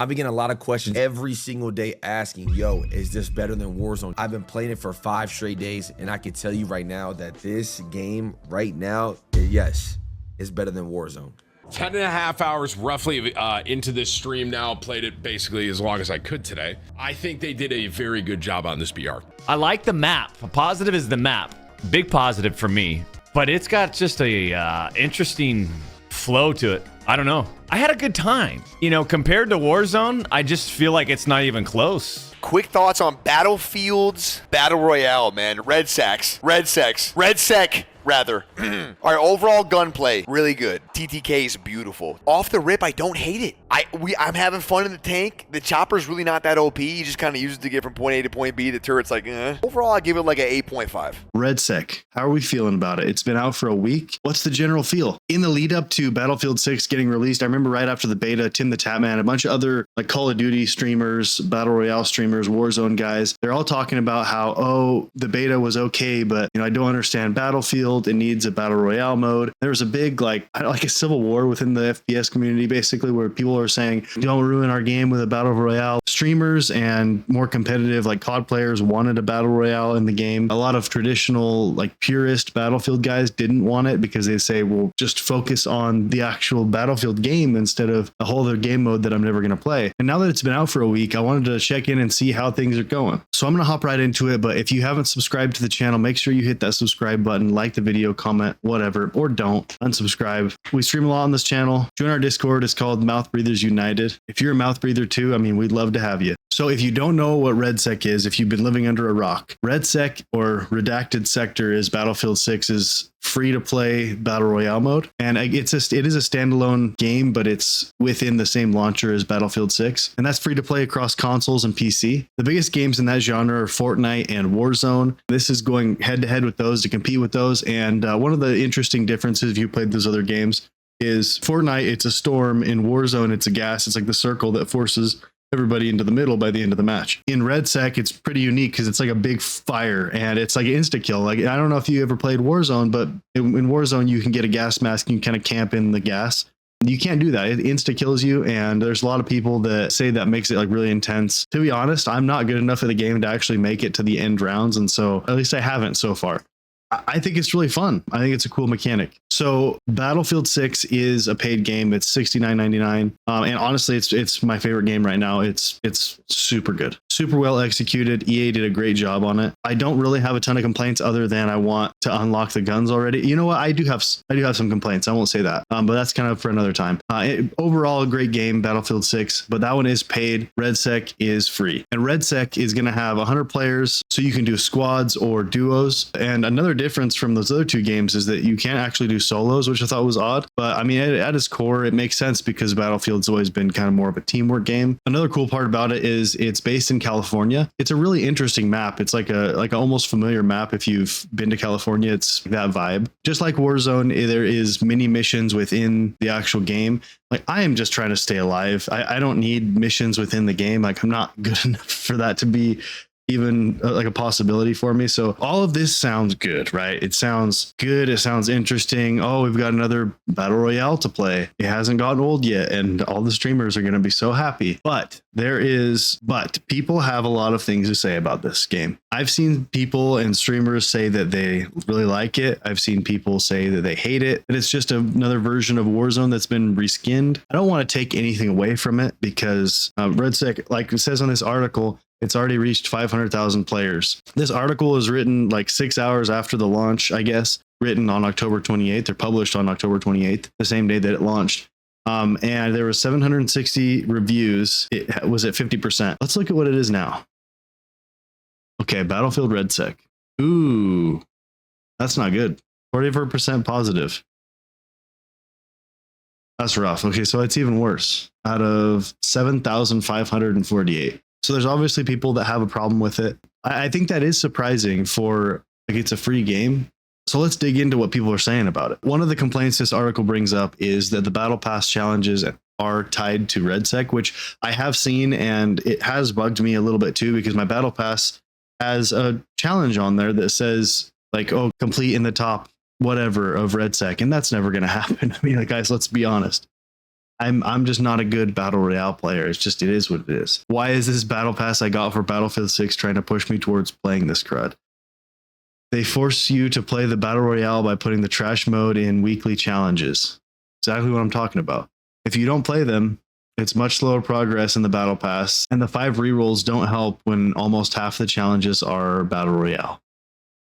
I've been getting a lot of questions every single day asking, yo, is this better than Warzone? I've been playing it for 5 straight days, and I can tell you right now that this game right now, yes, is better than Warzone. 10.5 hours roughly into this stream now. Played it basically as long as I could today. I think they did a very good job on this BR. I like the map. A positive is the map. Big positive for me. But it's got just a interesting flow to it. I don't know. I had a good time. You know, compared to Warzone, I just feel like it's not even close. Quick thoughts on Battlefield's Battle Royale, man. RedSec. Rather. Our overall gunplay, really good. TTK is beautiful. Off the rip, I don't hate it. I'm having fun in the tank. The chopper's really not that OP. You just kind of use it to get from point A to point B. The turret's like, Overall, I give it like an 8.5. RedSec, how are we feeling about it? It's been out for a week. What's the general feel? In the lead up to Battlefield 6 getting released, I remember right after the beta, Tim the Tapman, a bunch of other like Call of Duty streamers, Battle Royale streamers, Warzone guys, they're all talking about how, oh, the beta was okay, but I don't understand Battlefield. It needs a Battle Royale mode. There was a big like a civil war within the FPS community, basically, where people are saying, don't ruin our game with a Battle Royale. Streamers and more competitive like COD players wanted a Battle Royale in the game. A lot of traditional like purist Battlefield guys didn't want it because they say, well, just focus on the actual Battlefield game instead of a whole other game mode that I'm never going to play. And now that it's been out for a week, I wanted to check in and see how things are going. So I'm going to hop right into it. But if you haven't subscribed to the channel, make sure you hit that subscribe button, like the video, comment, whatever, or don't unsubscribe. We stream a lot on this channel. Join our Discord. It's called Mouth Breathers United. If you're a mouth breather too, we'd love to have you. So if you don't know what RedSec is, if you've been living under a rock, RedSec or Redacted Sector is Battlefield 6's free-to-play Battle Royale mode. And it is a standalone game, but it's within the same launcher as Battlefield 6. And that's free-to-play across consoles and PC. The biggest games in that genre are Fortnite and Warzone. This is going head-to-head with those to compete with those. And one of the interesting differences, if you played those other games, is Fortnite, it's a storm. In Warzone, it's a gas. It's like the circle that forces everybody into the middle by the end of the match. In RedSec, it's pretty unique because it's like a big fire and it's like an insta kill. Like, I don't know if you ever played Warzone, but in Warzone, you can get a gas mask and you kind of camp in the gas. You can't do that. It insta kills you. And there's a lot of people that say that makes it like really intense. To be honest, I'm not good enough at the game to actually make it to the end rounds. And so at least I haven't so far. I think it's really fun. I think it's a cool mechanic. So Battlefield 6 is a paid game. It's $69.99. And honestly, it's my favorite game right now. It's super good, super well executed. EA did a great job on it. I don't really have a ton of complaints other than I want to unlock the guns already. You know what? I do have some complaints. I won't say that, but that's kind of for another time. Overall, a great game, Battlefield 6, but that one is paid. RedSec is free, and RedSec is going to have 100 players, so you can do squads or duos. And another difference from those other two games is that you can't actually do solos, which I thought was odd, but at its core it makes sense because Battlefield's always been kind of more of a teamwork game. Another cool part about it is it's based in California. It's a really interesting map. It's like a almost familiar map. If you've been to California, it's that vibe. Just like Warzone, there is mini missions within the actual game. Like, I am just trying to stay alive. I don't need missions within the game. Like, I'm not good enough for that to be even like a possibility for me. So all of this sounds good, right? It sounds good. It sounds interesting. Oh, we've got another Battle Royale to play. It hasn't gotten old yet. And all the streamers are going to be so happy. But people have a lot of things to say about this game. I've seen people and streamers say that they really like it. I've seen people say that they hate it. And it's just another version of Warzone that's been reskinned. I don't want to take anything away from it because RedSec, like it says on this article, it's already reached 500,000 players. This article is written like 6 hours after the launch, I guess, written on October 28th or published on October 28th, the same day that it launched. And there were 760 reviews. It was at 50%. Let's look at what it is now. Okay, Battlefield RedSec. Ooh, that's not good. 44% positive. That's rough. Okay, so it's even worse. Out of 7,548. So there's obviously people that have a problem with it. I think that is surprising for like it's a free game. So let's dig into what people are saying about it. One of the complaints this article brings up is that the Battle Pass challenges are tied to RedSec, which I have seen, and it has bugged me a little bit too, because my Battle Pass has a challenge on there that says like, oh, complete in the top whatever of RedSec, and that's never going to happen. Like, guys, let's be honest. I'm just not a good battle royale player. It is what it is. Why is this battle pass I got for Battlefield 6 trying to push me towards playing this crud? They force you to play the battle royale by putting the trash mode in weekly challenges. Exactly what I'm talking about. If you don't play them, it's much slower progress in the battle pass, and the 5 rerolls don't help when almost half the challenges are battle royale.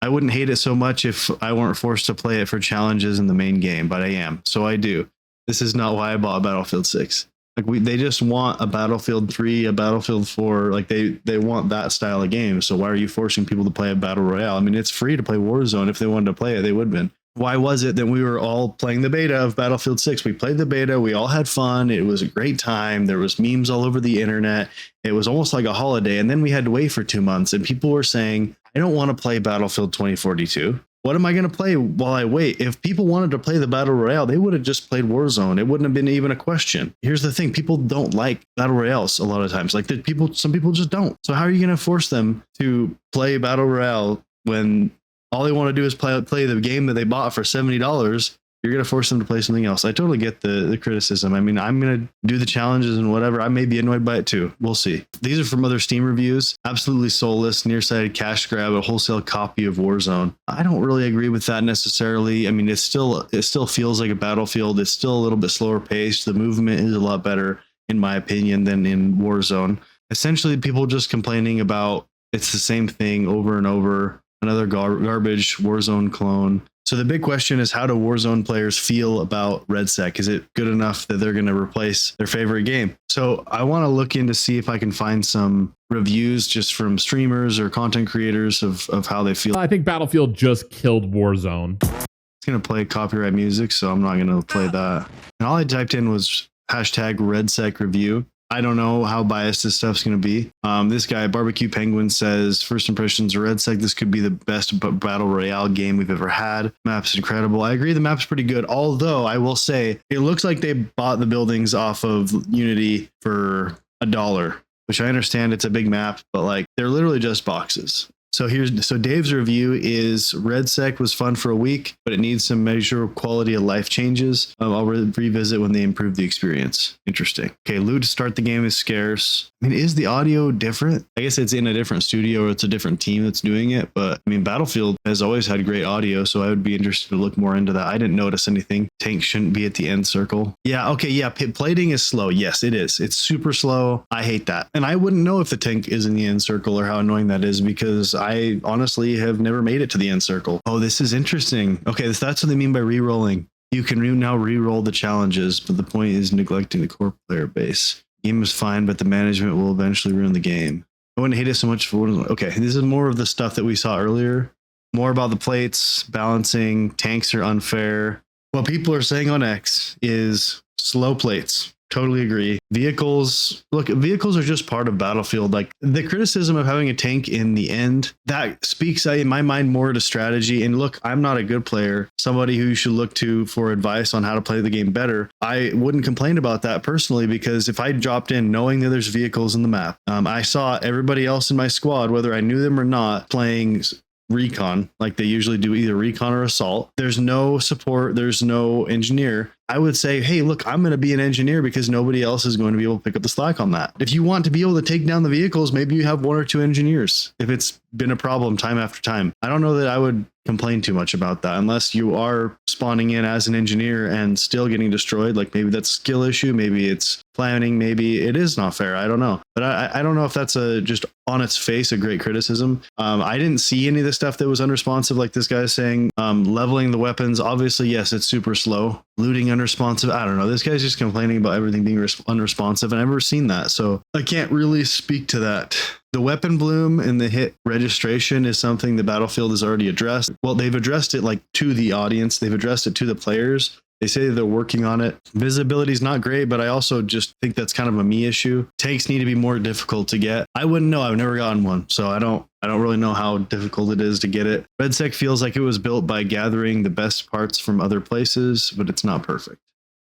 I wouldn't hate it so much if I weren't forced to play it for challenges in the main game, but I am, so I do. This is not why I bought Battlefield 6. Like they just want a Battlefield 3, a Battlefield 4, like they want that style of game. So why are you forcing people to play a battle royale? I mean, it's free to play Warzone. If they wanted to play it, they would have been. Why was it that we were all playing the beta of Battlefield 6? We played the beta, we all had fun, it was a great time, there was memes all over the internet, it was almost like a holiday, and then we had to wait for 2 months, and people were saying, I don't want to play Battlefield 2042. What am I going to play while I wait? If people wanted to play the Battle Royale, they would have just played Warzone. It wouldn't have been even a question. Here's the thing. People don't like Battle Royales a lot of times. Like some people just don't. So how are you going to force them to play Battle Royale when all they want to do is play the game that they bought for $70? You're going to force them to play something else. I totally get the criticism. I mean, I'm going to do the challenges and whatever. I may be annoyed by it too. We'll see. These are from other Steam reviews. Absolutely soulless, nearsighted cash grab, a wholesale copy of Warzone. I don't really agree with that necessarily. I mean, it still feels like a Battlefield. It's still a little bit slower paced. The movement is a lot better, in my opinion, than in Warzone. Essentially, people just complaining about it's the same thing over and over. Another garbage Warzone clone. So the big question is, how do Warzone players feel about RedSec? Is it good enough that they're going to replace their favorite game? So I want to look in to see if I can find some reviews just from streamers or content creators of how they feel. I think Battlefield just killed Warzone. It's going to play copyright music, so I'm not going to play that. And all I typed in was hashtag RedSec review. I don't know how biased this stuff's going to be. This guy, Barbecue Penguin, says, first impressions of RedSec, this could be the best battle royale game we've ever had. Map's incredible. I agree, the map's pretty good. Although I will say, it looks like they bought the buildings off of Unity for $1, which I understand it's a big map, but like they're literally just boxes. So Dave's review is RedSec was fun for a week, but it needs some measure quality of life changes. I'll revisit when they improve the experience. Interesting. Okay, loot to start the game is scarce. I mean, is the audio different? I guess it's in a different studio or it's a different team that's doing it. But I mean, Battlefield has always had great audio, so I would be interested to look more into that. I didn't notice anything. Tank shouldn't be at the end circle. Yeah, okay, yeah, plating is slow. Yes, it is. It's super slow. I hate that. And I wouldn't know if the tank is in the end circle or how annoying that is because I honestly have never made it to the end circle. Oh, this is interesting. Okay, that's what they mean by re-rolling. You can now re-roll the challenges, but the point is neglecting the core player base. Game is fine, but the management will eventually ruin the game. I wouldn't hate it so much for... Okay, this is more of the stuff that we saw earlier. More about the plates, balancing, tanks are unfair. What people are saying on X is slow plates. Totally agree. Vehicles are just part of Battlefield. Like the criticism of having a tank in the end, that speaks in my mind more to strategy. And look, I'm not a good player, somebody who you should look to for advice on how to play the game better. I wouldn't complain about that personally, because if I dropped in knowing that there's vehicles in the map, I saw everybody else in my squad, whether I knew them or not, playing recon like they usually do, either recon or assault. There's no support, there's no engineer. I would say, hey, look, I'm going to be an engineer because nobody else is going to be able to pick up the slack on that. If you want to be able to take down the vehicles, maybe you have 1 or 2 engineers if it's been a problem time after time. I don't know that I would complain too much about that unless you are spawning in as an engineer and still getting destroyed. Like maybe that's a skill issue, maybe it's planning, maybe it is not fair. I don't know. But I don't know if that's just on its face a great criticism. I didn't see any of the stuff that was unresponsive, like this guy is saying. Leveling the weapons, obviously, yes, it's super slow. Looting unresponsive. I don't know. This guy's just complaining about everything being unresponsive, and I've never seen that, so I can't really speak to that. The weapon bloom and the hit registration is something the Battlefield has already addressed. Well, they've addressed it like to the audience. They've addressed it to the players. They say they're working on it. Visibility is not great, but I also just think that's kind of a me issue. Tanks need to be more difficult to get. I wouldn't know. I've never gotten one, so I don't really know how difficult it is to get it. RedSec feels like it was built by gathering the best parts from other places, but it's not perfect.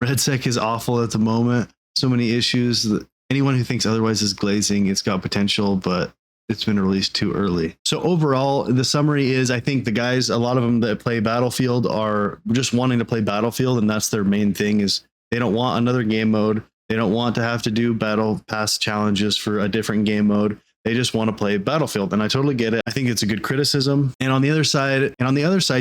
RedSec is awful at the moment. So many issues. Anyone who thinks otherwise is glazing. It's got potential, but it's been released too early. So overall, the summary is, I think the guys, a lot of them that play Battlefield are just wanting to play Battlefield, and that's their main thing, is They don't want another game mode. They don't want to have to do battle pass challenges for a different game mode. They just want to play Battlefield, and I totally get it. I think it's a good criticism. And on the other side,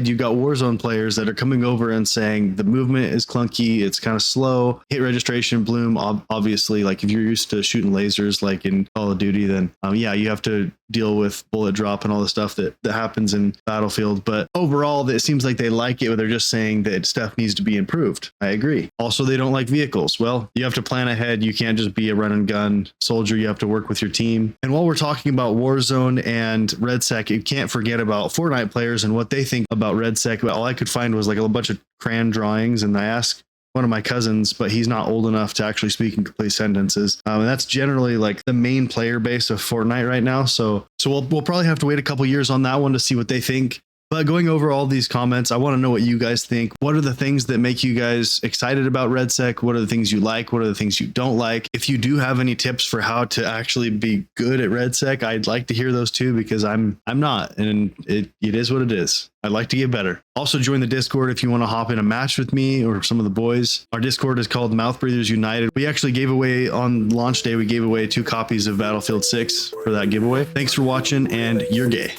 you've got Warzone players that are coming over and saying the movement is clunky, it's kind of slow. Hit registration bloom, obviously, like if you're used to shooting lasers like in Call of Duty, then yeah, you have to deal with bullet drop and all the stuff that happens in Battlefield. But overall, it seems like they like it, but they're just saying that stuff needs to be improved. I agree. Also, they don't like vehicles. Well, you have to plan ahead. You can't just be a run and gun soldier. You have to work with your team. And while we're talking about Warzone and RedSec, you can't forget about Fortnite players and what they think about RedSec. All I could find was like a bunch of crayon drawings, and I asked one of my cousins, but he's not old enough to actually speak in complete sentences. And that's generally like the main player base of Fortnite right now. So we'll probably have to wait a couple years on that one to see what they think. But going over all these comments, I want to know what you guys think. What are the things that make you guys excited about RedSec? What are the things you like? What are the things you don't like? If you do have any tips for how to actually be good at RedSec, I'd like to hear those too, because I'm not, and it is what it is. I'd like to get better. Also join the Discord if you want to hop in a match with me or some of the boys. Our Discord is called Mouth Breathers United. We actually gave away on launch day, we gave away 2 copies of Battlefield 6 for that giveaway. Thanks for watching, and you're gay.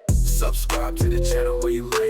Subscribe to the channel where you live.